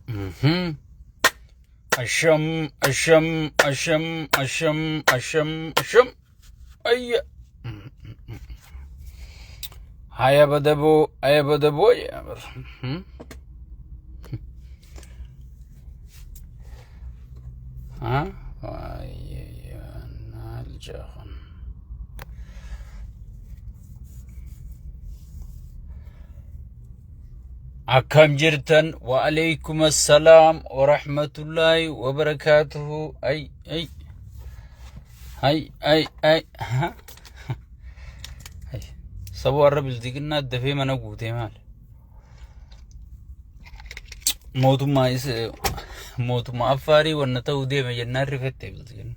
Mhm. Asham, asham, asham, asham, asham, asham. Ay. Hayabadabo, ayabadabo, yabar. Ha? Ay, naljahan. Akkam jirtan wa alaykum assalam wa rahmatullahi wa barakatuhu. Ay. Ha? Sabu arra bildiqinna dafee mana guutee maal? Mootummaa Affaarii wanna ta'uu deeme jennaan rifette bildiqinna.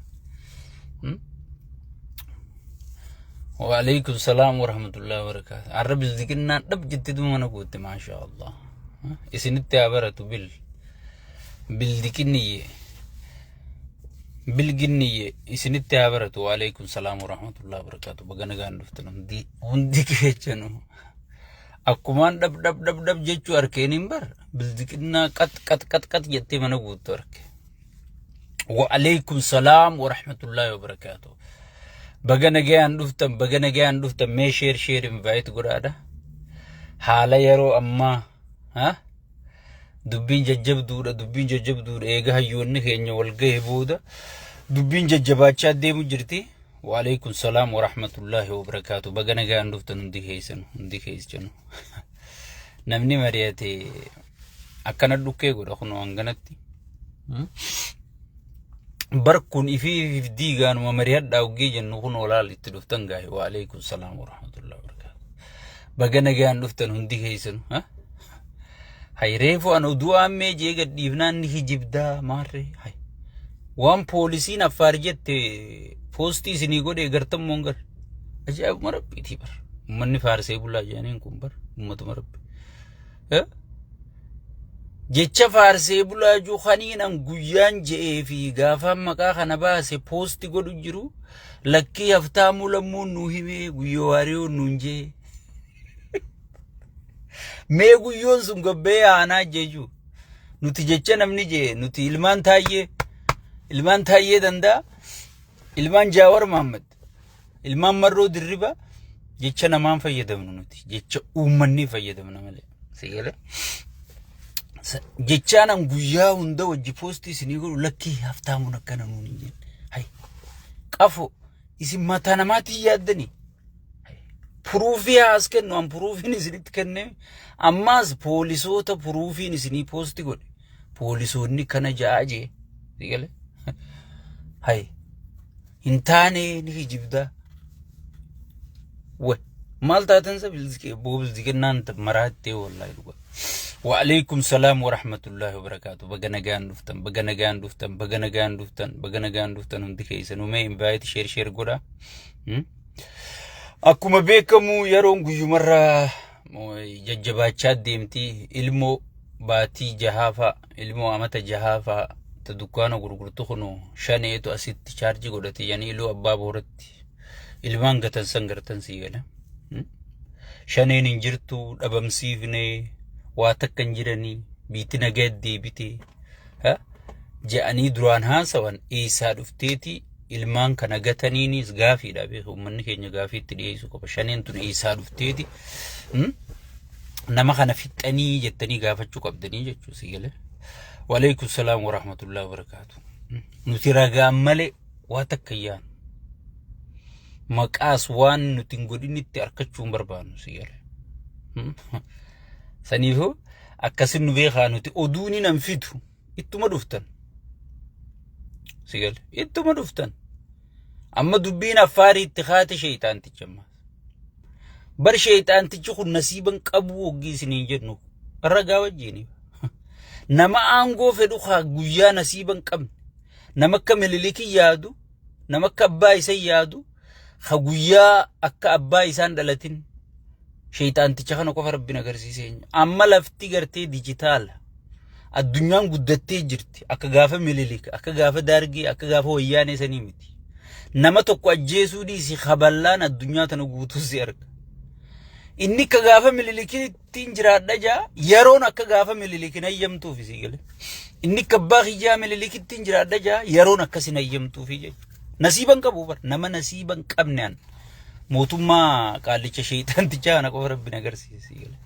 Wa alaykum salam wa rahmatullahi wa barakatuh. Arra bildiqinna dhab jettitu mana guutte maasha Allah. Isinitti abaratu bilginniye isinitti abaratu. Wa alaykum salam wa rahmatullahi wa barakatuh. Bagana gaanduftan hundi keechanu akkumaan dhab jechuu arkeenin bar bildiqinna qat jettee mana guuttu arke. Wa alaykum salam wa rahmatullahi wa barakatuh. Bagana gayaan dhuftan mee sheer invite godhaadha. Haala yeroo ammaa dubbiin jajjabduudha eega hayyoonni keenya wal gahee booda dubbiin jajjabaachaa deemu jirti. Wa alaykum salam wa rahmatullahi wa barakatuh. Bagana gayaan dhuftan hundi keessanu namni mari'ate akkana dhukkee godha kunoo hanganatti. Barkun ifi diigaanuma mari'adhaa uggee jennu kun olaal itti dhuftan gaahe. Wa alaykum salam wa rahmatullahi wa barakatuh. Bagana gayaan dhuftan hundi keessanu hayreefu anu du'aan mee jee gadhiifnaan ni hijibdaa maarree waan poolisiin Affaar jette poostii isinii godhe gartammoon gar ajaa'ibuma rabbiitii bar ummanni faarsee bulaa jaaniin kun bar ummatuma rabbi jecha faarsee bulaa juu kaniinan guyyaan je'ee fi gaafaan maqaa kana baase poosti godhu jiru lakkii haftaamuu lammuun nuu himee guyyoo waariyoo nuun jee mee guyyoon sun gabbee aanaa jeju nuti jecha namni jee nuti ilmaan taayyee danda'a ilmaan Jaawar Mahammad ilmaan Marroo Dirriba jecha namaan fayyadamnu nuti jecha uummanni fayyadamna malee sigale jechaanan guyyaa hunda wajji poostii isinii godhu lakkii haftaamuun akkana nuun hin jenne qafo isin mataa namaatiin yaaddanii puruufii haas kennu an puruufiin isinitti kenne ammaas poolisoota puruufiin isinii poosti godhe poolisoonni kana ja'a jee sigale hin taane ni hijibdaa maal taatansa bildiqinnaan maraattee wallaahi dhuga. Wa alaykum salam wa rahmatullahi wa barakatuh. Bagana gayaan dhuftan hundi keessanu mee invite share godha. Akkuma beekamu yeroon guyyumarraa jajjabaachaa deemti ilmoo baatii jahaafaa ilmoo amata jahaafaa ta dukkaana gurgurtu kunu shaneetu asitti chaarjii godhate yani iloo abbaa booratti ilmaan gatan san gartan siigala shaneen hin jirtu dhabamsiifne waa takka hin jiranii biitti nagaa deebite je'anii duraan haasawan eessaa dhufteeti ilmaan kana gataniinis gaafiidha beeku ummanni keenya gaafiitti dhiyeessu qaba shaneen tun eessaa dhufteeti nama kana fixanii jettanii gaafachuu qabdanii jechuu sigale. Wa alaykum salam wa rahmatullahi wa barakatuh. Nuti ragaan malee waa takka yaan maqaas waan nuti godhinitti argachuun barbaannu sigale. Saniifuu akkasin nu beekaa nuti oduuni nan fidu ittuma dhuftan sigale ittuma dhuftan amma dubbiin Affaariitti haate sheeyxaanticha ammas bar sheeyxaantichi kun nasiiban qabu hoggii isiniin jennu ragaa wajjiini nama aangoo fedhu haa guyyaa nasiiban qabne nama akka Minilikii yaadu nama akka abbaa isaa yaadu haa guyyaa akka abbaa isaan dhalatin sheeyxaanticha kana qofa rabbiin agarsiisee amma lafti gartee dijitaala addunyaan guddattee jirti akka gaafa Minilik akka gaafa Daargee akka gaafa Wayyaanee sanii miti nama tokko ajjeesuu dhiisi khaballaan addunyaa tana guutuu si arga inni akka gaafa mililikiitiin jiraadha jaa yeroon akka gaafa mililikiin ayyamtuufi sigale inni akka abbaa kiyyaa mililikiitiin jiraadha jaa yeroon akkasin ayyamtuufi jechuudha nasiiban qabu bar nama nasiiban qabnaan mootummaa qaalicha sheeytaantichaa kana qofa rabbiin agarsiise sigale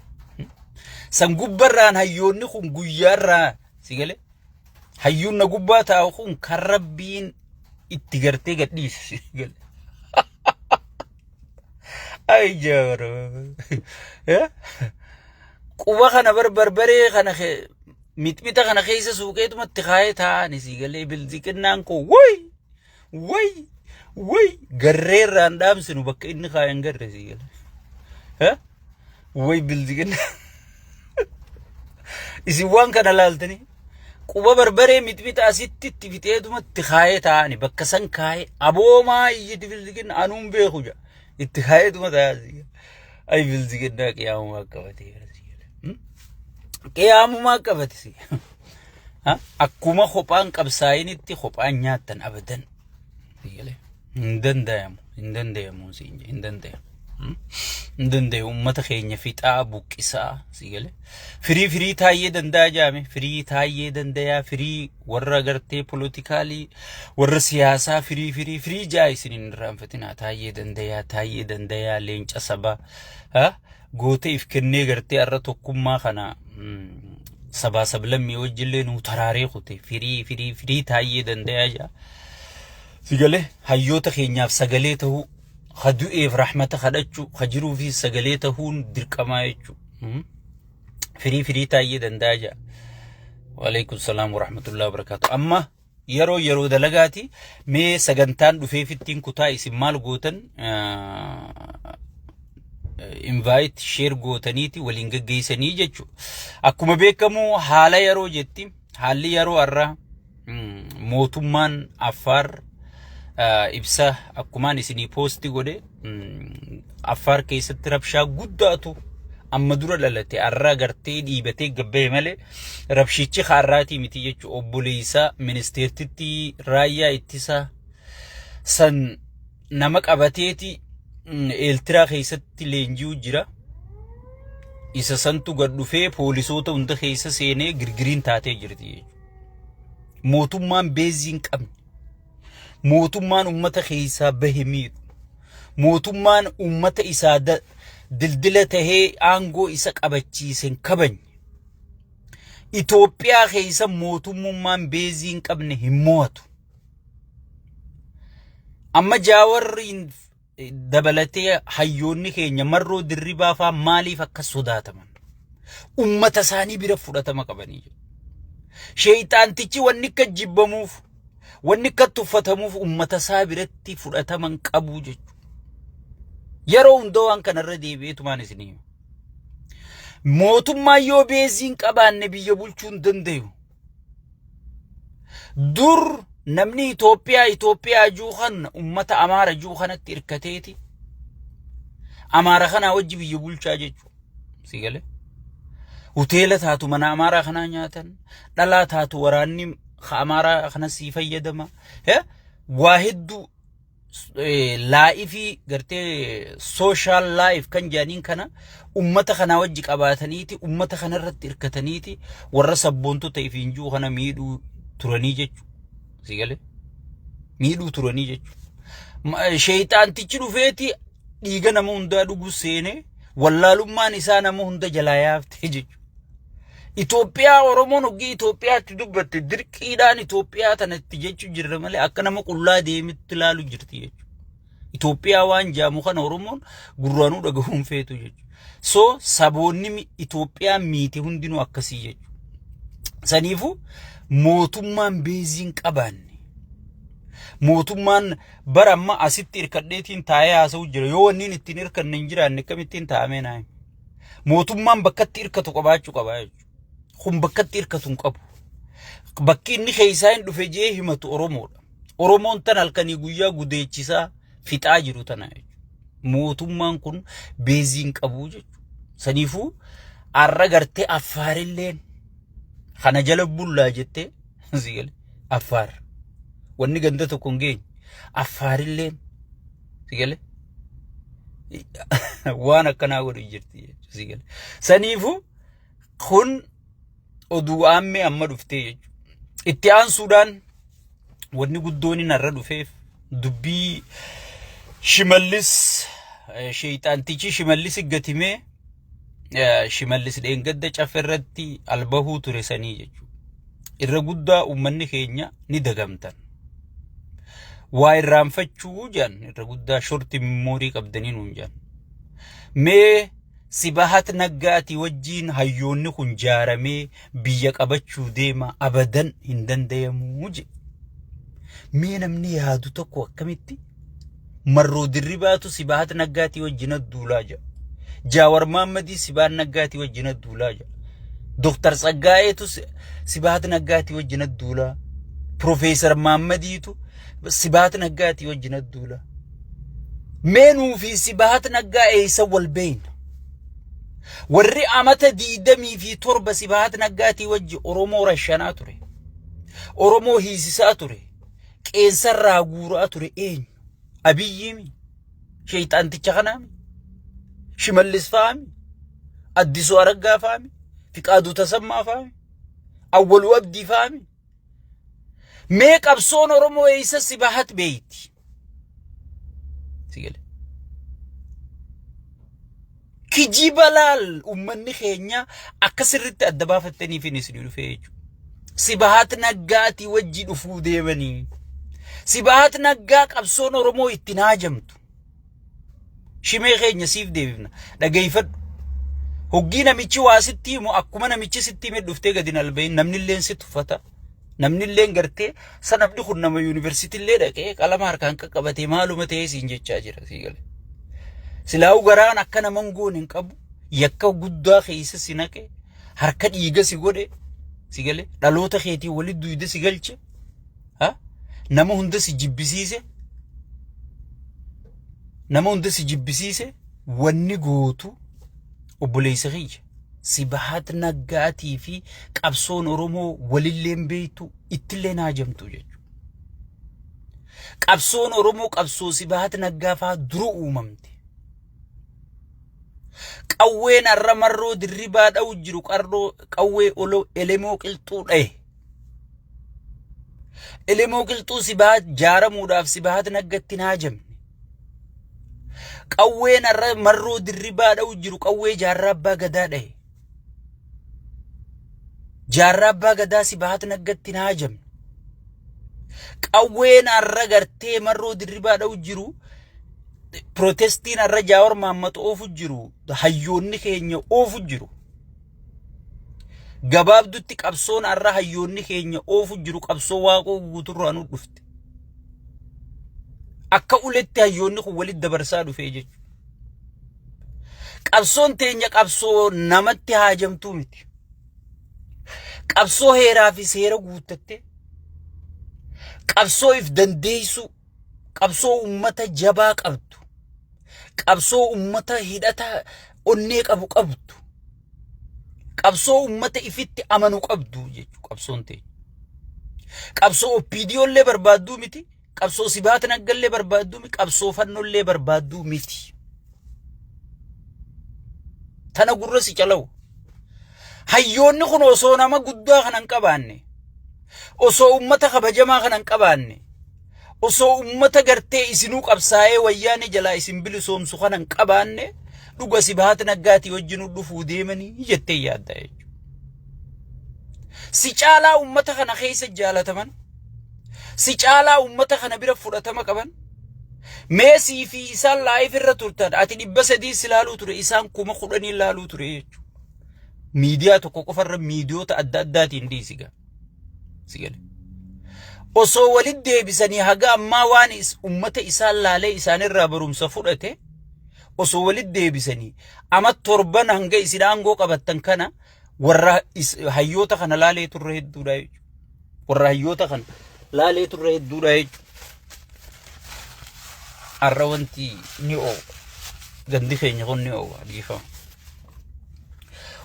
san gubbarraan hayyoonni kun guyyaarraa sigale hayyuun na gubbaa taa'u kun kan rabbiin itti gartee gadhiise sigale ay jaro quba kana barbaree kana mitmita kana keessa suuqeetumatti kaayee taa'ani sigalee bilziqinnaan ko way garreerraan dhaamsinu bakka inni kaayan garre sigale way bilziqinnaan isin waan kana laaltanii quba barbaree mitmita asitti itti fixeetumatti kaayee taa'ani bakka san kaayee aboomaa iyyiti bilziqinna anuun beeku jaa itti kaayee tuma taa'asi ay bilziqinnaa qiyaamumaa qabatee qiyaamumaa qabate akkuma kophaan qabsaa'initti kophaan nyaattan abadan hin dandayamu hin dandayamu ummata keenya fixaa buqqisaa sigale firii taayee danda'a jaame firii taayee dandayaa firii warra gartee politikaalii warra siyaasaa firii jaa isin hin irraanfatinaa taayee dandayaa leenca sabaa goote if kennee gartee arra tokkummaa kana sabaa sablammii wajjillee nuu taraaree kute firii taayee dandayaa jaa sigale hayyoota keenyaaf sagalee ta'uu خدوئف رحمة خدتشو خجرو في سجليته دركما يجو فري تايد انداجا وعليكم السلام ورحمة الله وبركاته أما يرو دلقاتي مي سجنتان دفي في التين كتاي سمال قوتن invite share gootaniiti waliin gaggeessanii jechu akkuma beekamu haala yeroo jetti haalli yeroo arra mootummaan Affaar ibsa akkumaan isinii posti godhe Affaar keessatti rabshaa guddaatu amma dura dhalate arra gartee dhiibatee gabbee malee rabshichi harraati miti jechu obboleessa ministeertitti raayyaa ittisa san nama qabateeti Eeltiraa keessatti leenji'u jira isa santu gad dhufee poolisoota hunda keessa seenee girgiriin taatee jirti jechuudha. Mootummaan beeziin qabne mootummaan ummata keessaa bahe miidhu mootummaan ummata isaa dildila tahee aangoo isa qabachiisen kabanye Itoophiyaa keessa mootummaan beeziin qabne hin mo'atu amma jaawarriin dabalatee hayyoonni keenya marroo dirribaa faa maaliif akka sodaataman ummata isaanii bira fudhatama qabanii sheeyxaantichi wanni akka jibbamuuf wanni akka tuffatamuuf ummata isaa biratti fudhataman qabu jechuudha yeroo hunda waan kanarra deebi'eetumaan isinii mootummaa yoo beeziin qabaanne biyya bulchuun dandayu dur namni Itoophiyaa juuhan ummata Amaara juuhanatti irkateeti Amaara kana wajji biyya bulchaa jechuudha sigale hoteela taatu mana Amaara kana nyaatan dhalaa taatu waraanni Amaara kana sii fayyadama waa hedduu laa'ifi gartee social life kan jaaniin kana ummata kana wajji qabaataniiti ummata kana irratti irkataniiti warra sabboontota ifiin juuhana miidhuu turanii jechuudha sigale miidhuu turanii jechuudha sheeyxaantichi dhufeeti dhiiga nama hundaa dhugu seene wallaalummaan isaa nama hunda jalaa yaafte jechuudha Itoophiyaa Oromoon hogii Itoophiyaatti dubbatte dirqiidhaan Itoophiyaa tanatti jechuu jirra malee akka nama qullaa deemitti ilaalu jirti jechuudha Itoophiyaa waan jaamu kana Oromoon gurraanuu dhagahuun feetu jechuudha so saboonni Itoophiyaa miite hundinuu akkasii jechuudha saniifu mootummaan beeziin qabaanne mootummaan baramma asitti irkadheetiin taa'ee haasa'u jira yoo wanniin ittiin irkanne hin jiraanne kamittiin taa'amee naa'e mootummaan bakkatti irkatu qabaachuu qaba jechuudha kun bakkatti irkatu hin qabu bakki inni keessaa hin dhufe jee himatu Oromoodha Oromoon tan halkanii guyyaa gudeechisaa fixaa jiru tana jechuudha mootummaan kun beeziin qabu jechuudha saniifuu arra gartee Affaarilleen kana jala bullaa jettee sigale Affaar wanni ganda tokko ngeen Affaarilleen sigale وانا كان اقول جرتي سيقل سنيفو خن oduu ammee amma dhuftee jechuudha. Itti aansuudhaan wanni guddoon narra dhufeef dubbii Shimallis sheeyxaantichi Shimallis gatimee Shimallis dheengadda cafferratti albahuu ture sanii jechuudha. Irra guddaa uummanni keenya ni dagamtan. Waa irraanfachuu jaan irra guddaa shorti memorii qabdanii nuun jaan. Mee Sibahat Naggaati wajjin hayyoonni kun jaaramee biyya qabachuu deema abadan hin danda'amu je. Mee namni yaadu tokko akkamitti marroo dirribaatu Sibahat Naggaati wajjin adduulaa jira. Jaawar Maammadii Sibahat Naggaati wajjin adduulaa jira. Dr. Tsaggaa'eetu Sibahat Naggaati wajjin adduulaa. Profeesar Maammadiitu Sibahat Naggaati wajjin adduulaa. Meenuu fi Sibahat Naggaa'ee isa wal beeyna. Warri amata diidamii fi torba Sibahat Naggaati wajji Oromoo rashanaa ture. Oromoo hiisisaa ture. Qeensarraa guuraa ture eenyu? Abiyyiimi. Sheeyxaanticha kanaami. Shimallis faami. Addisuu Araggaa faami. Fiqaaduu Tasammaa faami. Awwaluu Abdii faami. Mee qabsoon Oromoo eessa Sibahat beeyti? Sigale. Kijibalal ummanni keenya akka sirriitti adda baafattanii fi isin dhufee jechuudha. Sibahat Naggaati wajji dhufuu deemanii. Sibahat Naggaa qabsoon Oromoo itti naajamtu. Shimee keenya siif deebifna. Dhaggeeffadhu. Hoggii namichi waa sitti himu akkuma namichi sitti hime dhuftee gadi nalbayin namni illee sitti uffata. Namni illee gartee sanabni kun nama yuunivarsiitii illee dhaqee qalama harkaan qaqqabatee maaluma ta'ee siin jechaa jira sigale. Silaa'u garaan akka naman goon hin qabu yakka guddaa keessa si naqe harka dhiiga si godhe sigale dhaloota keetii walit duyde si galche nama hunda si jibbisiise wanni gootu obboleessa kiyya Sibahat Naggaatii fi qabsoon Oromoo walilleen beeytu ittillee naajamtu jechuudha. Qabsoon Oromoo qabsoo Sibahat Naggaa faa dura uumamte. Qawween arra marroo dirribaa dha'u jiru qawwee elemoo qilxuu dhaye. Elemoo qilxuu Sibahat jaaramuudhaaf Sibahat Naggatti naajamne. Qawween arra marroo dirribaa dha'u jiru qawwee jaarraa abbaa gadaa dhaye. Jaarraa abbaa gadaa Sibahat Naggatti naajamne. Qawween arra gartee marroo dirribaa dha'u jiru protestiin arra Jaawar Maammat oofu jiru hayyoonni keenya oofu jiru. Gabaabdutti qabsoon arra hayyoonni keenya oofu jiru qabsoo waaqoo guuturraa nu dhufte. Akka uletti hayyoonni kun walit dabarsaa dhufee jechuudha. Qabsoon teenya qabsoo namatti haajamtuu miti. Qabsoo heeraa fi seera guuttatte. Qabsoo if dandeessu. Qabsoo ummata jabaa qabdu. Qabsoo ummata hidhata onnee qabdu. Qabsoo ummata ifitti amanu qabdu jechuudha qabsoon teenya. Qabsoo OPDOllee barbaaddu miti. Qabsoo Sibahat Naggallee barbaaddu miti. Qabsoo Fannollee barbaaddu miti. Tana gurra si calawu. Hayyoonni kun osoo nama guddaa kanan qabaanne. Osoo ummata kabajamaa kanan qabaanne. Osoo ummata gartee isinuu qabsaa'ee wayyaane jalaa isin bilisoomsu kanan qabaanne dhuga Sibahat Naggaatii wajjin dhufuu deemanii jettee yaadda jechuudha. Si caalaa ummata kana keessa jaalataman. Si caalaa ummata kana bira fudhatama qaban. Meesii fi isaan laayif irra turtan ati 300 silaaluu ture isaan 10,000 ilaaluu ture jechuudha. Miidiyaa tokko qofarra miidiyoota adda addaatiin dhiisiga. Sigale. Osoo walit deebisanii haga ammaa waan ummata isaan laalee isaanirraa barumsa fudhate osoo walit deebisanii ama torban hanga isin aangoo qabattan kana warra hayyoota kana laalee turre hedduudha jechuudha. Warra hayyoota kana laalee turre hedduudha jechuudha. Arra wanti ni gandi keenya kun ni dhiifama.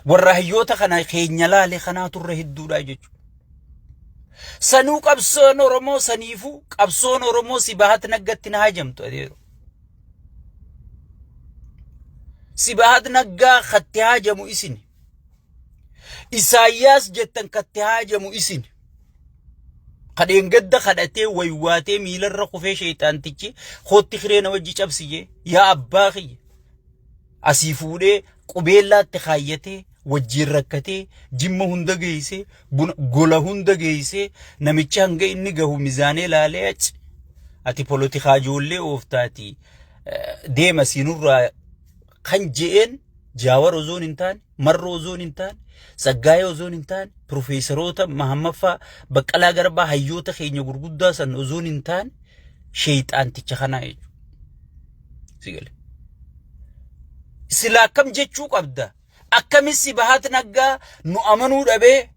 Warra hayyoota kana keenya laalee kanaa turre hedduudha jechuudha. Sanuu qabsoon Oromoo saniifu qabsoon Oromoo Sibahat Naggatti naajamtu adeero. Sibahat Naggaa katti haajamu isin. Isaayyaas jettan katti haajamu isin. Kadeen gadda kadhatee waywaatee miilarra kufee sheexaantichi hootti kireena wajji cabsiyee yaa abbaa kiyya. Asii fuudhee qubeellaatti kaayyatee wajjiin rakkatee jimma hunda geessee gola hunda geessee namicha hanga inni gahu mizaanee laalee achi. Ati polotikaa ijoollee ooftaati deema siinurraa kan je'een Jaawar ozoon hin taane Marroo ozoon hin taane Saggaayee ozoon hin taane Profeesaroota Mahammaffaa Baqqalaa Garbaa hayyoota keenya gurguddaa san ozoon hin taane sheexaanticha kanaa jechuudha. Sigale. Sila akkam jechuu qabda. Akkamis Sibahat Naggaa nu amanuu dhabee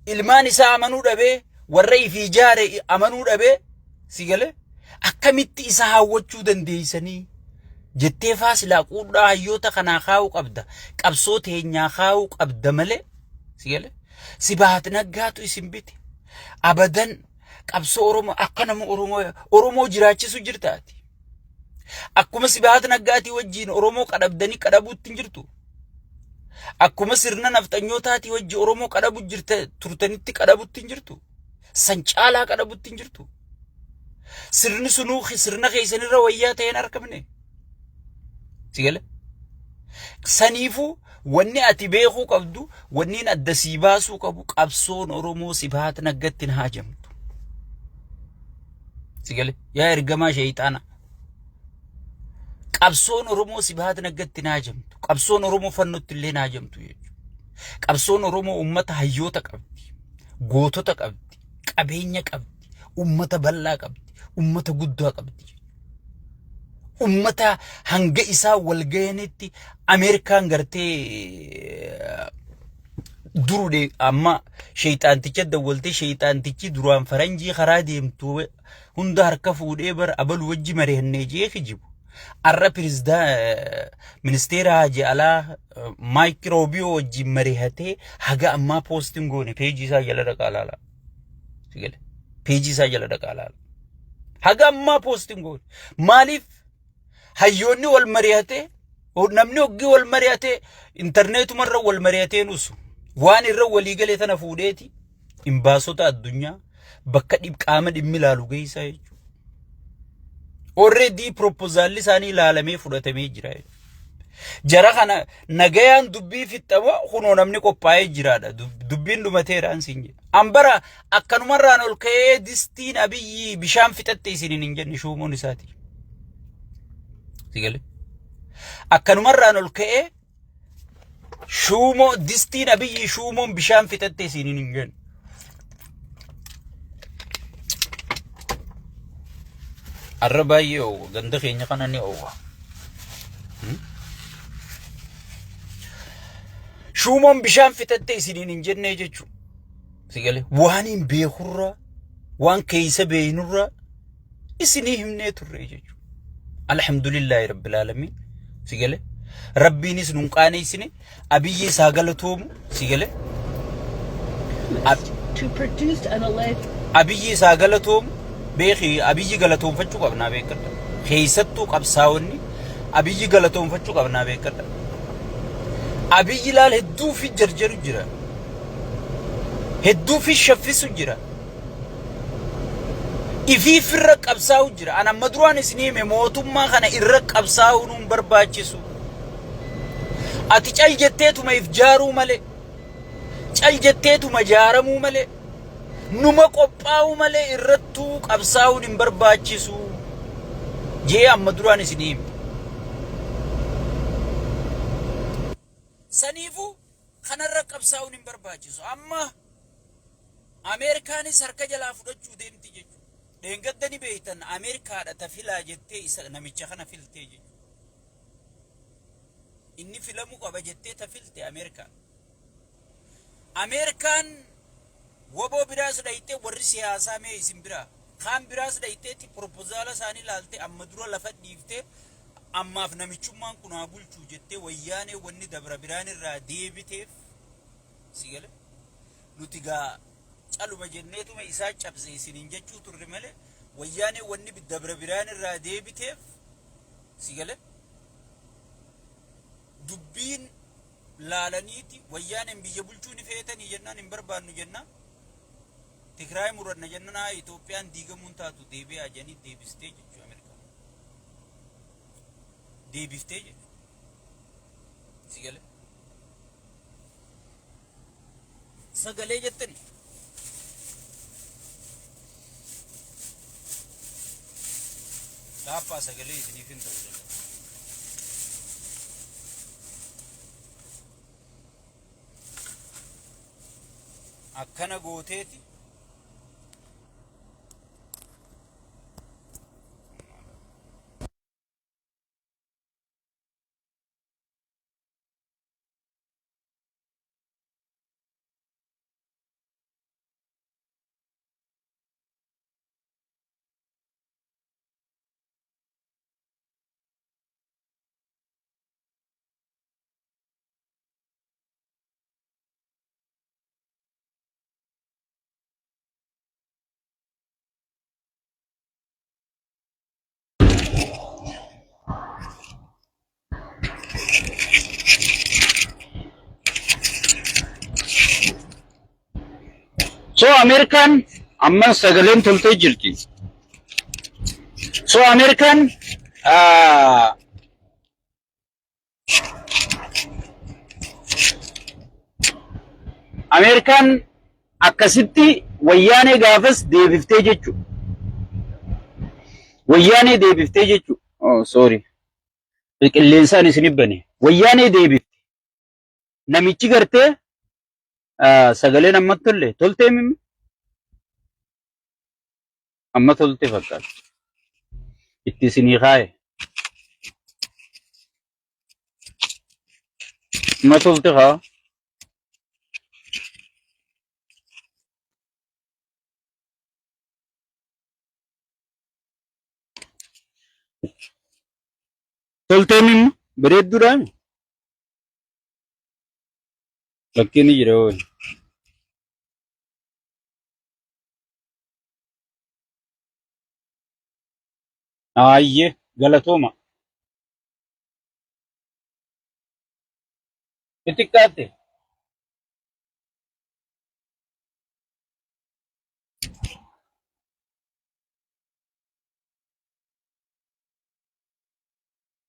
ilmaan isaa amanuu dhabee warra ifii jaare amanuu dhabee sigale. Akkamitti isa hawwachuu dandeessanii jettee faasilaa quudhaa hayyoota kanaa kaa'uu qabda. Qabsoo teenyaa kaa'uu qabda malee sigale. Sibahat Naggaatu isin bite. Abadan qabsoo Oromoo akka nama Oromoo jiraachisu jirtaati. Akkuma Sibahat Naggaati wajjiin Oromoo qadhabdanii qadhabuutti hin jirtu. Akkuma sirna nafxanyootaati wajji Oromoo qadhabu jirte turtanitti qadhabuutti hin jirtu. San caalaa qadhabuutti hin jirtu. Sirni sunuu sirna keessanirra wayyaa ta'een argamne. Sigale. Saniifuu wanni ati beekuu qabdu wanni adda sii baasuu qabu qabsoon Oromoo Sibahat Naggaatti haajamtu. Sigale. Yaa ergamaa sheexaana. Qabsoon Oromoo Sibahat Naggaatti haajamtu. Qabsoon Oromoo fannootti illee haajamtu jechuudha. Qabsoon Oromoo uummata hayyoota qabdi. Gootota qabdi. Qabeenya qabdi. Uummata bal'aa qabdi. Ummata guddaa qabdi. Ummata hanga isaa walgahanitti Ameerikaan gartee durude amma sheexaanticha dawwaltee sheexaantichi duraan faranjii karaa deemtu hunda harka fuudhee bar abal wajji mari'annee jee kijibu. Arra ministeera Haji Alaa Maayik Roobiyoo wajji mari'atee haga ammaa poostiin goone peejii isaa jala dhaqaa laala. Sigale. Peejii isaa jala dhaqaa laala. Haga ammaa poostiin goone. Maaliif hayyoonni wal mari'atee namni hoggi wal mari'atee intarneetumarra wal mari'atee nusu waan irra walii galee tana fuudheeti imbaasota addunyaa bakka qaama dhimmi ilaalu geessaa jechuudha. Already proposaalli isaanii ilaalamee fudhatamee jira. Jara kana nagayaan dubbii fixxama kunoo namni qophaa'ee jiraadha. Dubbiin dhumateeraan siin jedha. Ambara akkanumarraan ol ka'ee distiin Abiyyi bishaan fixatte isiniin hin jenne shuumuun isaati. Sigale. Akkanumarraan ol ka'ee shuumoo distiin Abiyyi shuumuun bishaan fixatte isiniin hin jenne. Arra baay'ee oowwa ganda keenya kana ni oowwa. Shuumoon bishaan fixatte isiniin hin jenne jechuudha. Sigale. Waan hin beekurra waan keessa beeynurra isinii himnee turre jechuudha. Alhamdulillahi Rabbil Alamin. Sigale. Rabbiinis nun qaanessine Abiyyi isaa galatoomu. Sigale. Abiyyi isaa galatoomu. Beekii Abiyyi galatoonfachuu qabnaa beekadha. Keessattuu qabsaa'onni Abiyyi galatoonfachuu qabnaa beekadha. Abiyyi laal hedduu fi jarjaru jira. Hedduu fi shaffisu jira. Ifii firra qabsaa'u jira. Ana amma duraan isinii hime mootummaa kana irra qabsaa'uu nuun barbaachisu. Ati cal jetteetuma if jaaruu malee. Cal jetteetuma jaaramuu malee. Numa qophaa'u malee irrattuu qabsaa'uun hin barbaachisu. Jee amma duraan isinii hime. Saniifuu kanarra qabsaa'uun hin barbaachisu. Amma Ameerikaanis harka jalaa fudhachuu deemti jechuudha. Deengaddani beeytan Ameerikaadha tafilaa jettee isa namicha kana filtee jechuudha. Inni filamuu qaba jettee tafilte Ameerikaan. Ameerikaan waboo biraas dhayitee warri siyaasaa mee isin biraa. Kaan biraas dhayiteetti propozaala isaanii ilaaltee amma dura lafa dhiiftee ammaaf namichummaan kun haa bulchuu jettee wayyaanee wanni dabra biraan irraa deebiteef sigale nuti gaa caluma jenneetuma isaa cabse isiniin jechuu turre malee wayyaanee wanni dabra biraan irraa deebiteef sigale dubbiin laalaniiti wayyaan biyya bulchuun feetanii jennaan hin barbaannu jennaan Tigraay muranna jennaan Itoophiyaan diigamuun taatu deebi'aa janii deebistee jechuu Ameerikaan deebiftee jedhu sigale sagalee jettani Tapa sagalee isiniif hin ta'u jala akkana gooteeti So American amma sagaleen toltee jirti. So American American akkasitti wayyaanee gaafas deebiftee jechu. Wayyaanee deebiftee jechu. Oh sorry. Qilleensaan isin bane. Wayyaanee deebifte. Namichi gartee sagaleen amma toltee mimi amma tolte fakkaata itti isinii kaaye amma tolte kaa toltee mimi bareedduudhaan lakkiin jira hoy ayye galatooma xixiqqaatte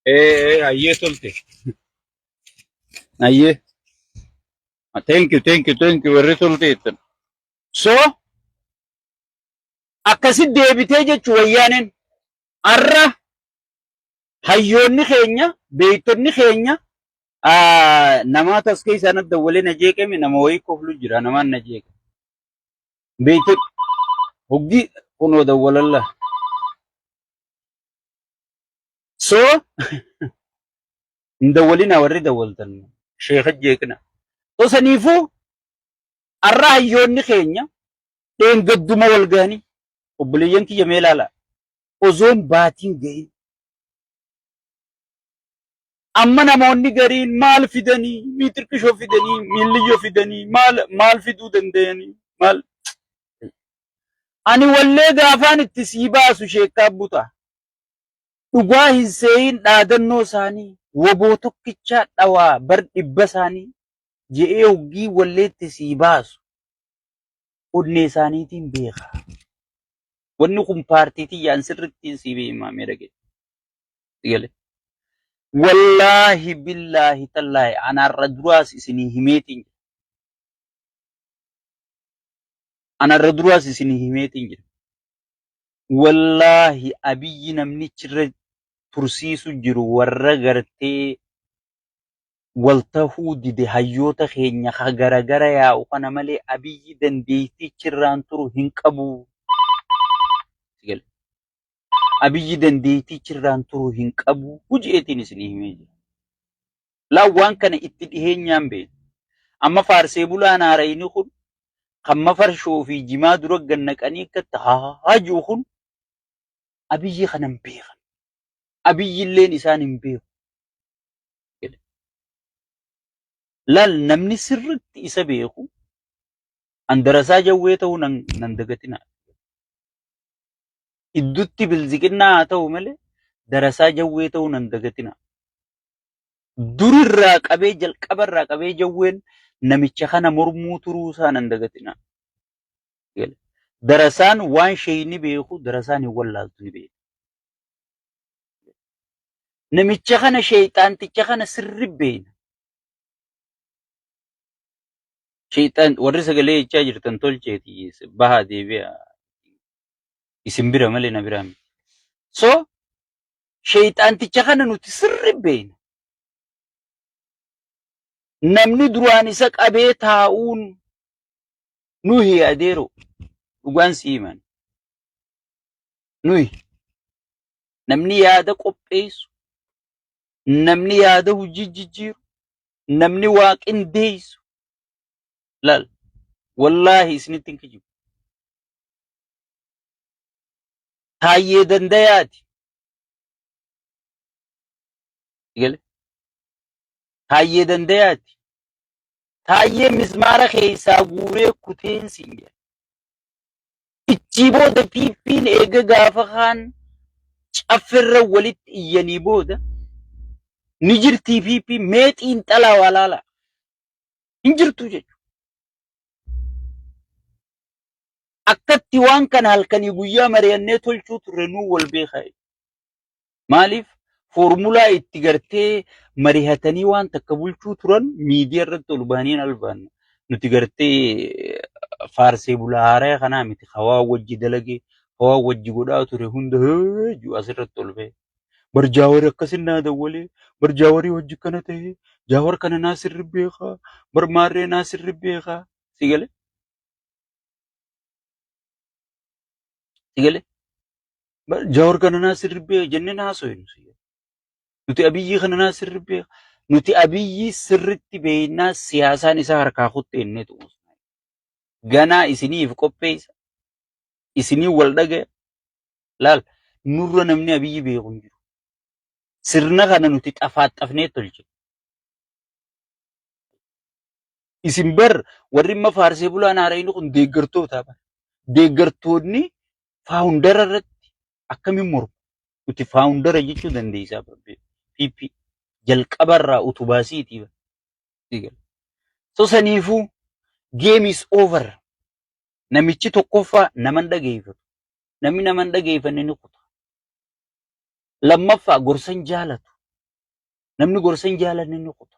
ayye tolte ayye thank you warri tolteettan so akkasit deebitee jechu wayyaaneen arra hayyoonni keenya beeytonni keenya namaa taskee isaan adda waliin najeeqame nama wayii koflu jira namaan najeeqame beeytonni hoggi kunoo dawwalalla so ndawwalina warri dawwaltan sheekha jeeqna so saniifuu arra hayyoonni keenya dheengadduma walgaanii obboleeyyan kiyya mee ilaala ozoon baatiin gahin amma namoonni gariin maal fidanii miitirqishoo fidanii miilliyyoo fidanii maal fiduu danda'anii maal ani wallee gaafaan itti sii baasu sheekkaa buta dhugaa hin seeyin dhaadannoo isaanii woboo tokkichaa dhawaa bar dhibba isaanii je'ee hoggii wallee itti sii baasu onnee isaaniitiin beeka wanni kun paartiitii yaan sirrittiin sii beekamee dhagee wallahi billahi tallahi anarra duraas isinii himeetiin jira wallahi abiyyi namnichirra tursiisu jiru warra gartee waltahuu dide hayyoota keenya ka garagara yaa'u kana malee abiyyi dandeettichirraan turu hin qabu abiyyi dandeettichirraan turu hin qabu hujeetiin isinii himee jira laa waan kana itti dhiheenyaan beeku amma faarsee bulaan haarayni kun kamma farshoo fi jimaa dura gannaqanii akkatti haajuu kun abiyyi kanan beekan abiyyi illeen isaan hin beeku laal namni sirritti isa beeku andarasaa jawwee ta'uu nan dagatina iddutti bilziqinnaa haa ta'u malee darasaa jawwee ta'uu nan dagatina durirraa qabee jalqabarraa qabee jawween namicha kana mormuu turuu isaa nan dagatina. Darasaan waan shayni beeku darasaan hin wallaaltu ni beeku. Namicha kana shayxaanticha kana sirri beena. Shayxaan warri sagalee jechaa jirtan tolcheeti bahaa deebi'a. Isin bira malee na biraa miti. So shayxaanticha kana nuti sirri beena. Namni duraan isa qabee taa'uun nuyi adeero dhugaan si himan. Nuyi namni yaada qopheessu, namni yaada hojii jijjiiru, namni waa qindeessu. Laal wallaahi isinitti hin kijibu. Taayyee dandayaati. Taayyee dandayaati. Taayyee mismaara keessaa guuree kuteen siin jedha. Ichi booda piippiin eega gaafa kaan caffirra walitti iyyanii booda ni jirtii piippii mee xiinxalaa walaala. Hin jirtu jechuudha. Akkatti waan kana halkanii guyyaa mari'annee tolchuu turre nuu wal beekaa. Maaliif foormulaa itti gartee mari'atanii waan takka bulchuu turan miidiyaa irratti ol baaniin albaanna. Nuti gartee faarsee bulaa haaraa kanaa miti hawaa wajji dalagee hawaa wajji godhaa ture hunda heejuu asirratti ol ba'e. Bar Jaawari akkasin naa dawwalee bar Jaawarii wajji kana ta'e Jaawar kana naa sirri beekaa bar maarree naa sirri beekaa si galee. Sigale Jaawar kana naa sirri beeka jennee naasoo nuti Abiyyi kana naa sirri beeka nuti Abiyyi sirritti beeknaa siyaasaan isaa harkaa kutte ennee tu'u. Ganaa isiniif qopheessa isinii wal dhagaya laal nurra namni Abiyyi beeku hin jiru. Sirna kana nuti xafaaxafnee tolche. Isin bar warri imma faarsee bulaan haarayni kun deeggartoota bara. Deeggartoonni faawundara irratti akkamiin mormu? Nuti faawundara jechuu dandeessaa barbaade. Piippi jalqabarraa utubaasiitii bara. So saniifuu game is over. Namichi tokkoffaa naman dhageeffatu. Namni naman dhageeffanne ni kuta. Lammaffaa gorsan jaalatu. Namni gorsan jaalanne ni kuta.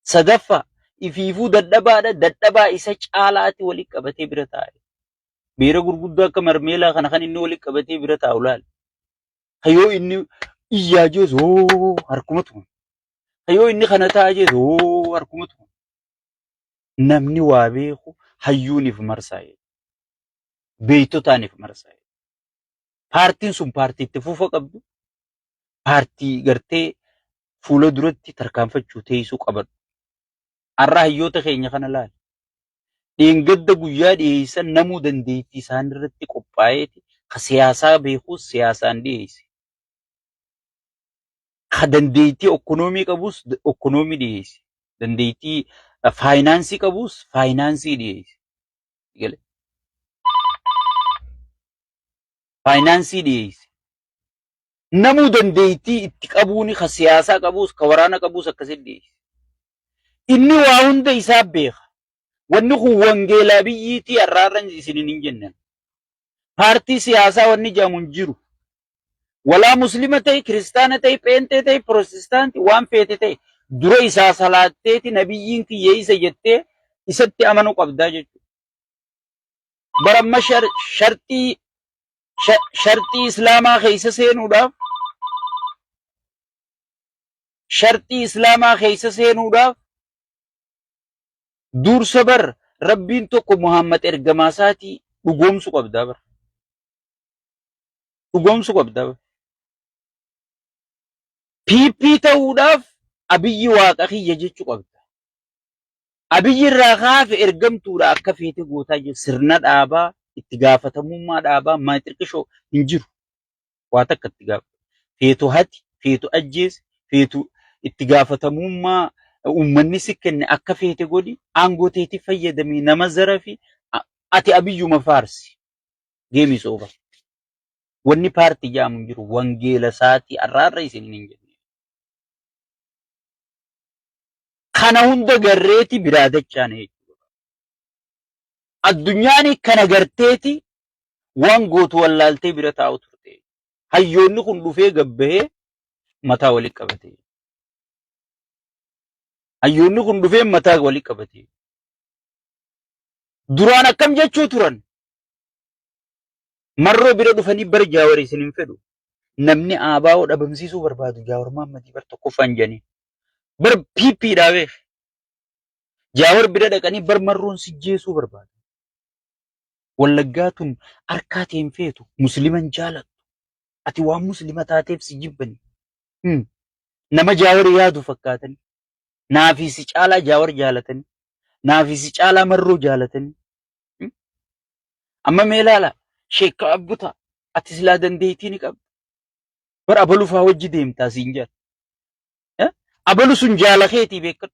Sadaffaa ifiifuu dadhabaadha. Dadhabaa isa caalaatti walitti qabatee bira taa'e. Beera gurguddaa akka marmeelaa kana kan inni walitti qabatee bira taa'u laal. Hayyoo inni iyyaa jees harkumatu. Hayyoo inni kana taa'aa jees harkumatu. Namni waa beeku hayyuuniif marsaa'e. Beeytotaaniif marsaa'e. Paartiin sun paartii itti fufa qabdu. Paartii gartee fuula duratti tarkaanfachuu teessuu qabadhu. Har'a hayyoota keenya kana laal. Dheengadda guyyaa dhiyeessan namuu dandeettii isaan irratti qophaa'eeti. Ka siyaasaa beekuus siyaasaan dhiyeesse. Ka dandeettii ekonoomii qabus ekonoomii dhiyeesse. Dandeettii faayinaansii qabus faayinaansii dhiyeesse. Faayinaansii dhiyeesse. Namuu dandeettii itti qabuuni ka siyaasaa qabus ka waraana qabus akkasitti dhiyeesse. Inni waa hunda isaa beeka. Wanni kun wangeelaa biyyiitii har'aarran isiniin hin jennan. Paartii siyaasaa wanni jedhamu hin jiru. Walaa muslima ta'e, kiristaana ta'e, pheenxee ta'e, pirootestaantii waan feete ta'e dura isaa salaatteeti nabiyyiin kiyyeessa jettee isatti amanuu qabdaa jechuudha. Baramma sharxii islaamaa keessa seenuudhaaf dursa bar rabbiin tokko Muhammad ergamaa isaatii dhugoomsuu qabdaa bar. Dhugoomsuu qabdaa bar. Piippii ta'uudhaaf Abiyyi waaqa kiyya jechuu qabda. Abiyyi irraa kaafe ergamtuudha akka feete gootaa jiru. Sirna dhaabaa itti gaafatamummaa dhaabaa maaxirqishoo hin jiru. Waa takka itti gaafata. Feetu hati, feetu ajjeesi, feetu itti gaafatamummaa uummanni si kenne akka feete godhi aangoo teetii fayyadamii nama zarafi ati Abiyyuma faarsi. Geemis ooba. Wanni paartii jedhamu hin jiru. Wangeela isaatii har'aarra isin hin jennu. kana hunda garreeti biraa dachaan jechuudha. Addunyaan kana garteeti waan gootu wallaaltee bira taa'u turte. Hayyoonni kun dhufee gabbahee mataa walitti qabate. Hayyoonni kun dhufee mataa walitti qabate. Duraan akkam jechuu turan? Marroo bira dhufanii bar Jawaar isin hin fedhu. Namni ABO dhabamsiisuu barbaadu Jawaar Mohammadii bar tokkoffaan jedhanii. Bar PP dhaabeef. Jawaar bira dhaqanii bar marroon sijjeessuu barbaadu. Wallaggaa tun harkaatii hin feetu. Musliman jaalatu. Ati waan muslima taateef si jibbani. Nama Jawaar yaadu fakkaatani. Naafi si caalaa Jawaar jaalatani. Naafi si caalaa marroo jaalatani. Amma mee ilaala. Sheekka Abbuta ati silaa dandeettii ni qabda. Bar abalu faa wajji deemtaa siin jedha. Abalu sun jaalakeetii beekadhu.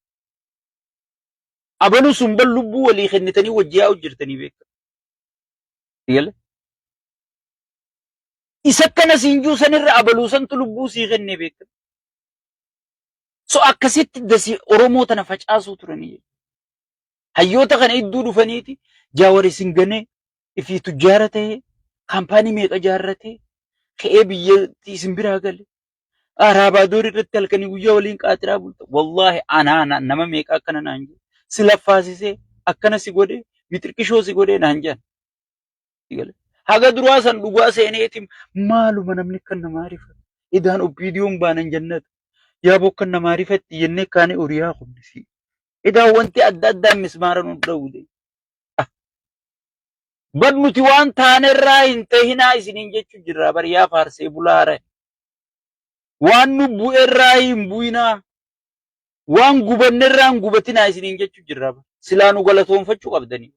Abalu sun bal lubbuu walii kennitanii wajji yaa'u jirtanii beekadhu. Isa kana siin juu sanirra abaluu santu lubbuu sii kennee beekadhu. So akkasitti dasi Oromoo tana facaasuu turanii. Hayyoota kana iddoo dhufaniiti Jawaar isin ganee ifii tujjaara ta'ee kaampaanii meeqa jaarratee ka'ee biyyatti isin biraa gale. Arabaa doorii irratti halkanii guyyaa waliin qaatiraa bulta. Wallaahi anaa nama meeqa akkana naan jedhe. Si laffaasisee akkana si godhee bitirqishoo si godhee naan jedhan. Haga duraa san dhugaa seeneetiin maaluma namni kan namaa rifatu. Idaan obbiidiyoon baanan jannata. Yaa bokkan namaa rifatti jennee kaane oriyaa qubnisi. Idaan wanti adda addaan mismaara nu dha'uudhe. Bar nuti waan taanerraa hin ta'inaa isiniin jechuu jirra bar yaa faarsee bulaara. Waan nu bu'erraa hin bu'inaa. Waan gubannerraa hin gubatinaa isiniin jechuu jirra bar. Silaa nu galatoonfachuu qabdanii.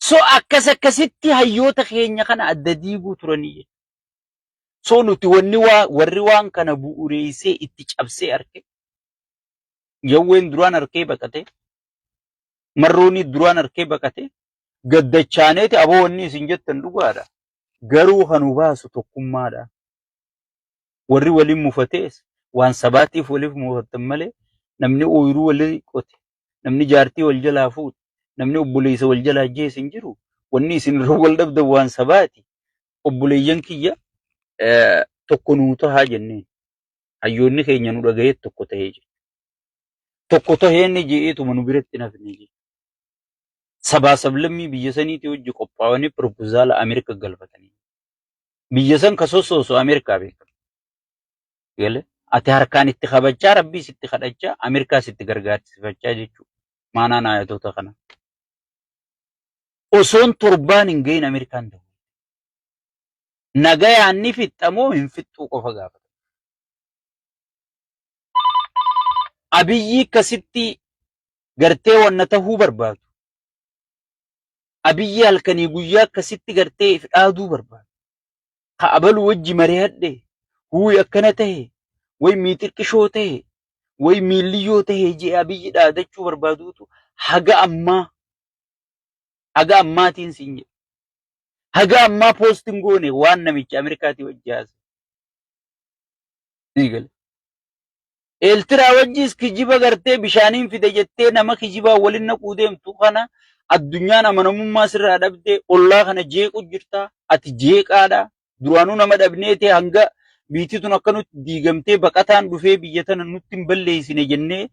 So akkasitti hayyoota keenya kana adda diiguu turanii. So nuti warri waan kana bu'uureessee itti cabsee arge. Yawween duraan arkee baqate. Marrooni duraan arkee baqate. Gaddachaaneeti aboonni isin jettan dhugaadha. Garuu kan baasu tokkummaadha. Warri waliin mufatees waan sabaatiif waliif mufatan malee namni ooyiruu walii qote. Namni jaartii wal jalaa fuudhe. Namni obboleessa wal jalaa ajjeese hin jiru. Wanni isin irra wal dhabdan waan sabaati. Obboleeyyan kiyya tokko nuu tahaa jenneen. Hayyoonni keenya nu dhaga'ee tokko tahee jiru. Tokko tahee inni je'eetuma nu biratti nafne jiru. Sabaa sablammii biyya saniitii hojii qophaa'anii piroopozaala Ameerika galfatanii. Biyya san ka sossoosu Ameerikaa beekamu. Ati harkaan itti qabachaa rabbii sitti kadhachaa Ameerikaa sitti gargaarsifachaa jechuudha. Maanaan ayatoota kana. Osoon torbaan hin gahin Ameerikaan ta'u. Nagayaan ni fixxamoo hin fixxuu qofa gaafata. Abiyyi akkasitti gartee wanna tahuu barbaadu. Abiyyi halkanii guyyaa akkasitti gartee if dhaaduu barbaadu. Ka abalu wajji mari'adhe huuyi akkana tahe way miixirqishoo tahe way miilliyyoo tahe jee abiyyi dhaadachuu barbaaduutu haga ammaatiin siin jedhe. Haga ammaa poostiin goone waan namicha Ameerikaatii wajji haase. Eeltiraa wajjis kijiba gartee bishaaniin fide jettee nama kijibaa waliin naquu deemtu kana addunyaan amanamummaa sirraa dhabdee ollaa kana jeequ jirta. Ati jeeqaadha. Duraanuu nama dhabneeti hanga biititun akka nutti diigamtee baqataan dhufee biyya tana nutti hin balleessine jennee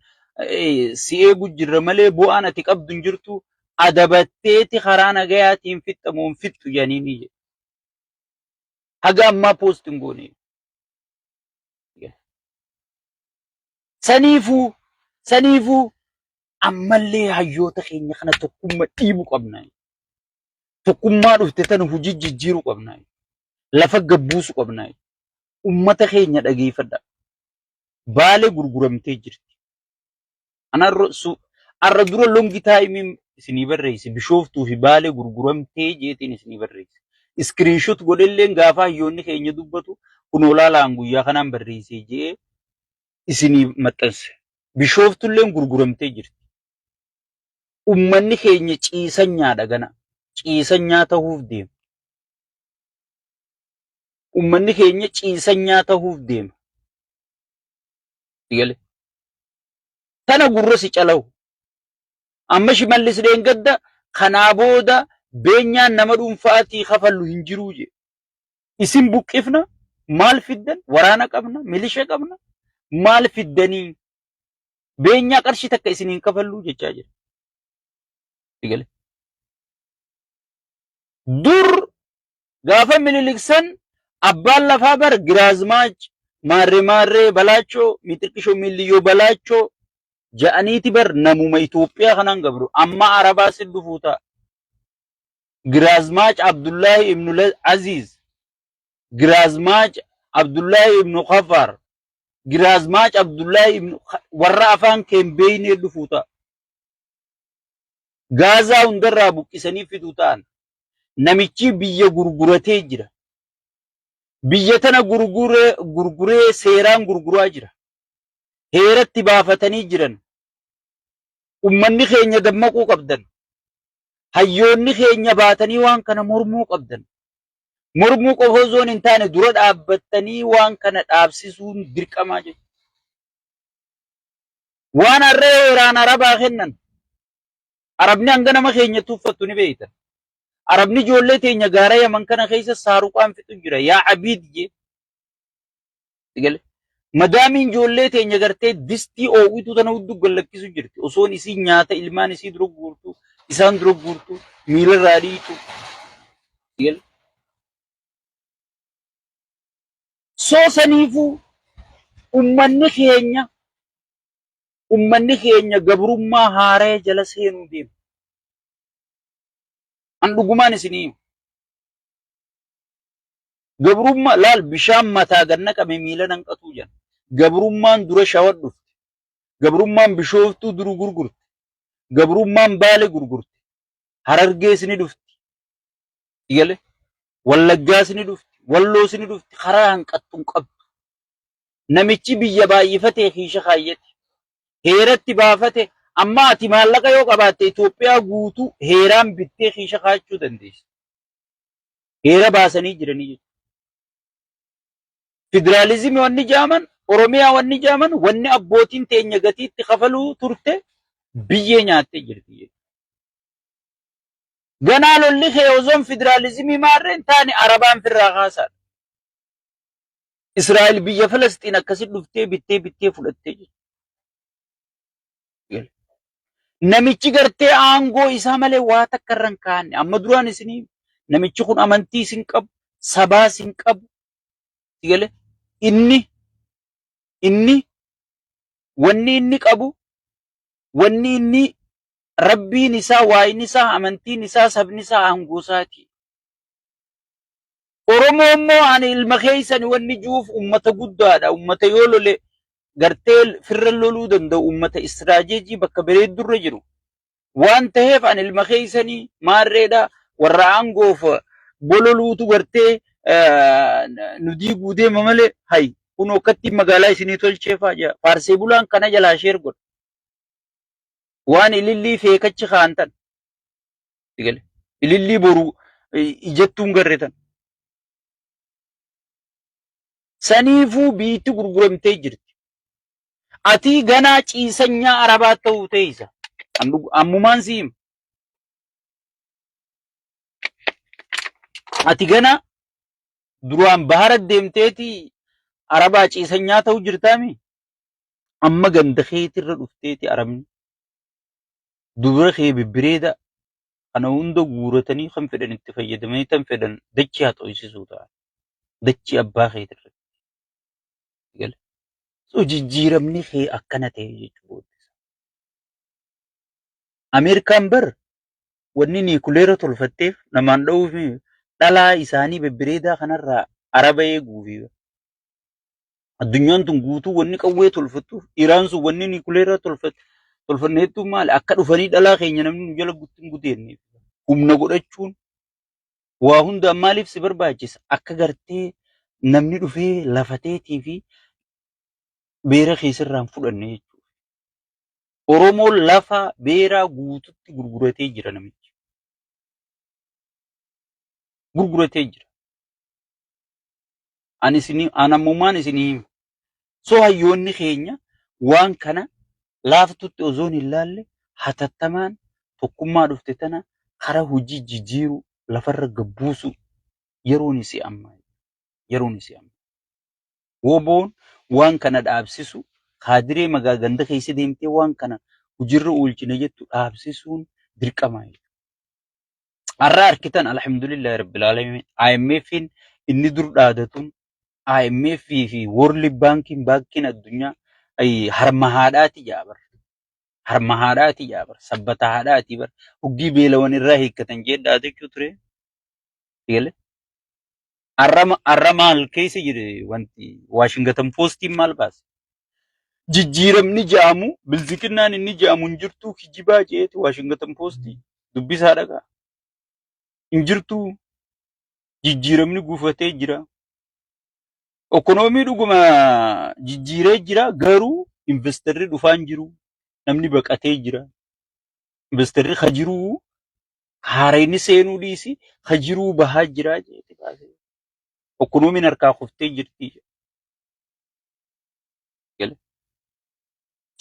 si eegu jirra malee bu'aan ati qabdu hin jirtu. Adabatteeti karaa nagayaatiin fixxamoo hin fixxu jedhanii jedhe. Haga ammaa poostiin goone. Saniifuu ammallee hayyoota keenya kana tokkummaa dhiibuu qabna. Tokkummaa dhufte tana hojii jijjiiruu qabna. Lafa gabbuusuu qabna. Ummata keenya dhageeffadha. Baalee gurguramtee jirti. Arra dura longi taayimiin isinii barreesse Bishooftuu fi Baalee gurguramtee jeetiin isinii barreesse. Iskiriinshot godhelleen gaafa hayyoonni keenya dubbatu kun olaalaan guyyaa kanaan barreessee jee isinii maxxanse. Bishooftulleen gurguramtee jirti. Ummanni keenya ciisanyaadha gana. Ciisanyaa ta'uuf deema. Ummanni keenya ciisanyaa ta'uuf deema. Tana gurra si calawu. Amma Shimallis Deengadda kanaa booda beenyaan nama dhuunfaatii kafallu hin jiruu je. Isin buqqifna maal fiddan waraana qabna milisha qabna maal fiddanii beenyaa qarshii takka isiniin kafalluu jechaa jira. Dur gaafa mililiksan abbaan lafaa bar Giraazmaach maarree balaachoo mixiqishoo miliyyoo balaachoo ja'aniiti bar namuma Itoophiyaa kanaan gabru amma Arabaa sin dhufuu ta'a. Giraazmaach Abdullahi ibn Aziz, Giraazmaach Abdullahi ibn Khafar, Giraazmaach Abdullahi ibn warra afaan keembeeynee dhufuu ta'a. Gaazaa hundarraa buqqisanii fiduu ta'an. Namichi biyya gurguratee jira. Biyya tana gurguree seeraan gurguraa jira. Heeratti baafatanii jiran. Ummanni keenya dammaquu qabdan. Hayyoonni keenya baatanii waan kana mormuu qabdan. Mormuu qofa osoo hin taane dura dhaabbattanii waan kana dhaabsisuun dirqamaa jechuudha. Waan harree heeraan Arabaa kennan. Arabni hanga nama keenya tuffattu ni beektan. Arabni ijoollee teenya gaara Yaman kana keessa saaruqaan fixu jira. Yaa Abiid jee. Madaamiin ijoollee teenya gartee distii oowitu tana hudduu gallakkisu jirti. Osoon isii nyaata ilmaan isii dura guurtu, isaan dura guurtu, miilarraa dhiitu. Soo saniifuu ummanni keenya gabrummaa haaree jala seenuu deema. An dhugumaan isinii gabrummaa laal bishaan mataa ganna qame miila nanqatuu jedhan. Gabrummaan dura shawar dhufte. Gabrummaan bishooftuu duru gurgurte. Gabrummaan baale gurgurte. Harargees ni dhufti. Wallaggaas ni dhufti. Walloos ni dhufti. Karaa hanqattuun qabdu. Namichi biyya baay'ifatee kiisha kaayyate. Heeratti baafate. Amma ati maallaqa yoo qabaatte Itoophiyaa guutuu heeraan bittee kiisha kaachuu dandeessa. Heera baasanii jiranii jechuudha. Federaalizimii wanni jaaman, Oromiyaa wanni jaaman, wanni abbootiin teenya gatiitti kafaluu turte biyyee nyaattee jirti jechuudha. Ganaa lolli kee osoon federaalizimii maarreen taane Arabaan firraa kaasaadha. Israa'el biyya Falastiin akkasitti dhuftee bittee fudhattee jechuudha. Namichi gartee aangoo isaa malee waa takka irra hin kaa'anne. Amma duraan isinii namichi kun amantii isin qabu, sabaa isin qabu. Wanni inni qabu, wanni inni rabbiin isaa, waa'in isaa, amantiin isaa, sabni isaa aangoo isaati. Oromoo immoo ani ilma keessan wanni juuf ummata guddaadha. Ummata yoo lole gartee firra loluu danda'u ummata istiraateejii bakka bareeddurra jiru. Waan ta'eef ani ilma keessanii maarreedha warra aangoof bololuutu gartee nu diiguu deema malee hay kun akkatti magaalaa isinii tolcheefaa jira. Faarsee bulaan kana jalaa sheer godha. Waan ilillii feekachi kaantan. Ilillii boru ijattuun garreetan. Saniifuu biitti gurguramtee jirti. Ati ganaa ciisanyaa Arabaa ta'uu teessa. Ammumaan siim. Ati ganaa duraan bahara deemteeti Arabaa ciisanyaa ta'uu jirtaami. Amma ganda keetirra dhufteeti Arabni. Dubara kee bibbireeda kana hunda guuratanii kan fedhan itti fayyadamanii tan fedhan dachii haa xoo'isisuu ta'a. Dachii abbaa keetirra. So jijjiiramni kee akkana ta'e jechuudha. Ameerikaan bar wanni niikuleera tolfatteef namaan dha'uuf dhalaa isaanii bibbireedaa kanarraa Araba eeguufi. Addunyaan tun guutuu wanni qawwee tolfattuuf Iraan sun wanni niikuleera tolfanneettu maali akka dhufanii dhalaa keenya namni nu jala guteen humna godhachuun waa hunda maaliif si barbaachisa akka gartee namni dhufee lafateetii fi beera keessarraan fudhanne jechuudha. Oromoon lafa beeraa guututti gurguratee jira namichi. Gurguratee jira. Ani ammumaan isinii hima. So hayyoonni keenya waan kana laaftutti osoon hin laalle hatattamaan tokkummaa dhufte tana karaa hojii jijjiiruu lafarra gabbuusu yeroon isi amma. Yeroon isi amma. Woboon waan kana dhaabsisu kaadiree magaa ganda keessa deemtee waan kana hojiirra oolchina jettu dhaabsisuun dirqama. Har'a harkitan alhamdulillahi rabbil alamin IMF'n inni dur dhaadatuun IMF fi World Banking addunyaa harma haadhaati jaabar. Harma haadhaati jaabar. Sabbata haadhaati bar. Hugii beelawan irraa hiikkatan jedhaa jechuu ture. Eegalee. Har'a maal keessa jire wanti Washington Postiin maal baase? Jijjiiramni jaamu bilziqinnaan inni jaamu hin jirtu kijibaa jeeti Washington Postii dubbisaa dhagaa. Hin jirtu jijjiiramni gufatee jira. Ekonomii dhuguma jijjiiree jira garuu investarri dhufaan jiru. Namni baqatee jira. Investarri hajiruu haarayni seenuu dhiisi hajiruu bahaa jira jeeti baasee. Ekonomiin harkaa kuftee jirti.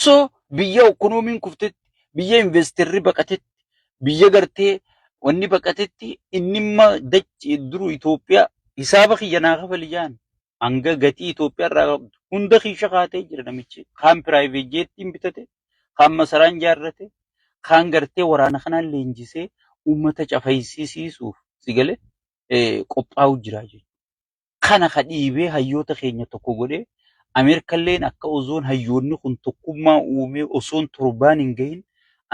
So biyya ekonomiin kuftetti biyya investarri baqatetti biyya gartee wanni baqatetti inni imma dachi duru Itoophiyaa hisaaba kiyyanaa kafali jaan hanga gatii Itoophiyaa irraa qabdu hunda kiisha kaatee jira namichi kaan piraayiveet jeettiin bitate kaan masaraan jaarrate kaan gartee waraana kanaan leenjisee uummata cafaysiisuuf sigale qophaa'u jira jechuudha. Kana kadhiibee hayyoota keenya tokko godhee Ameerikalleen akka osoon hayyoonni kun tokkummaa uumee osoon torbaan hin gahin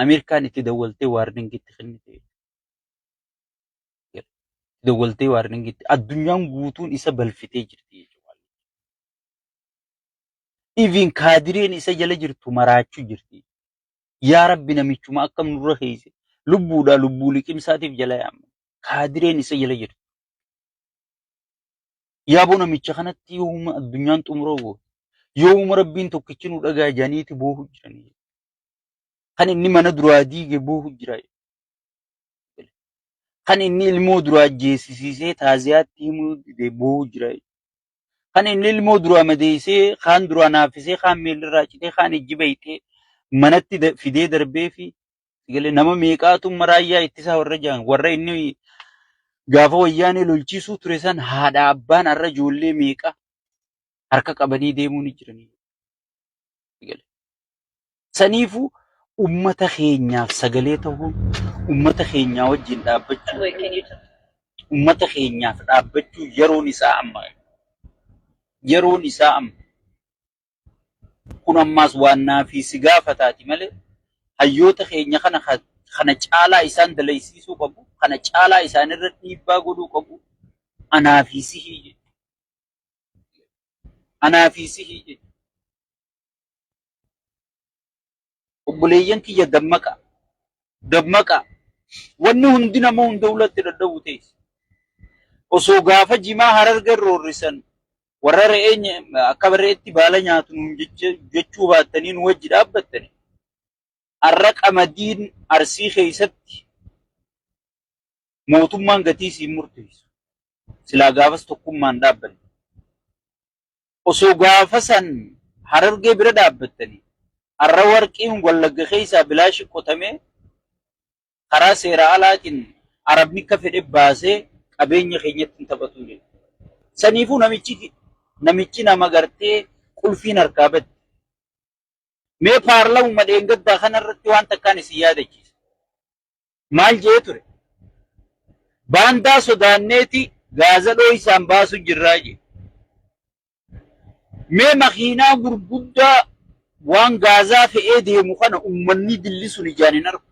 Ameerikaan itti dawwaltee waarningitti kennite. Dawwaltee waarningitti addunyaan guutuun isa balfitee jirti jechuudha. Even kaadireen isa jala jirtu maraachuu jirti. Yaa Rabbi namichuma akkam nurra keesse lubbuudhaa lubbuu liqimsaatiif jala yaamma. Kaadireen isa jala jirtu. Yaaboo namicha kanatti yooma addunyaan xumuroo goote. Yooma Rabbiin tokkichi nu dhagaa janiiti boohu jiranii. Kan inni mana duraa diige boohu jira. Kan inni ilmoo duraa jeesisiisee taaziyaatti himuu dide boohu jira. Kan inni ilmoo duraa madeessee kaan duraa naaffisee kaan miilirraa citee kaan ijji baytee manatti fidee darbee fi nama meeqaatu maraayyaa ittisaa warra jaan warra inni gaafa wayyaanee lolchiisuu ture san haadha abbaan har'a ijoollee meeqa harka qabanii deemuu ni jiranii. Saniifuu ummata keenyaaf sagalee ta'uun ummata keenyaa wajjin dhaabbachuu ummata keenyaaf dhaabbachuu yeroon isaa amma. Yeroon isaa amma. Kun ammaas waan naafi si gaafataati malee hayyoota keenya kana caalaa isaan dalaysiisuu qabu. Kana caalaa isaan irratti dhiibbaa godhuu qabu. Anaafi sihii jedhu. Anaafi sihii jedhu. Obboleeyyan kiyya dammaqa. Dammaqa. Wanni hundi nama hunda ulatti dadhabu teessi. Osoo gaafa jimaa hararga roorrisan warra re'ee akka re'eetti baala nyaatu nuun jechuu baattanii nu wajji dhaabbattani. Har'a qamadiin Arsii keessatti mootummaan gatii siin murteessu. Silaa gaafas tokkummaan dhaabbanne. Osoo gaafa san harargee bira dhaabbattanii har'a warqiin Wallagga keessaa bilaashi qotamee karaa seera alaatiin Arabni akka fedhe baasee qabeenya keenyatti hin taphatu jedhu. Saniifuu namichi nama gartee qulfiin harkaa badde. Mee paarlaamuma dheengaddaa kanarratti waan takkaan isin yaadachiisa. Maal jee ture? Baandaa sodaanneeti gaazadhoo isaan baasu jirraa jee. Mee makiinaa gurguddaa waan gaazaa fe'ee deemu kana ummanni dillisuun ijaan hin argu.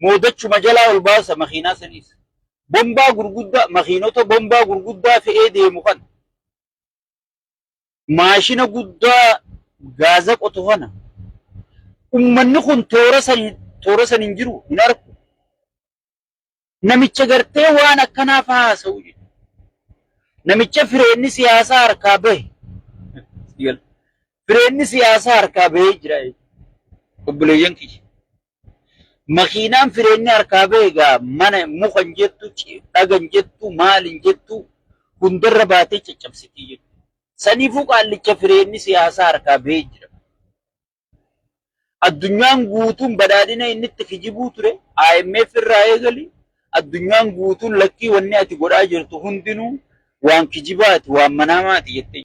Moodachuma jalaa ol baasa makiinaa saniis. Bombaa gurguddaa makiinota bombaa gurguddaa fe'ee deemu kana. Maashina guddaa gaaza qotu kana. Ummanni kun toora san hin jiru hin argu. Namicha gartee waan akkanaaf haasa'u jedhu. Namicha fireenni siyaasaa harkaa bahe. Fireenni siyaasaa harkaa bahee jira. Obboleeyyan kiyya. Makiinaan fireenni harkaa bahe egaa mana mukan jettu dhagan jettu maalin jettu hundarra baatee caccabsitii jedhu. Saniifuu qaallicha fireenni siyaasaa harkaa bahee jira. Addunyaan guutuun badhaadhina inni itti kijibuu ture IMF irraa eegali addunyaan guutuun lakkii wanni ati godhaa jirtu hundinuu waan kijibaati waan manaamaati jettee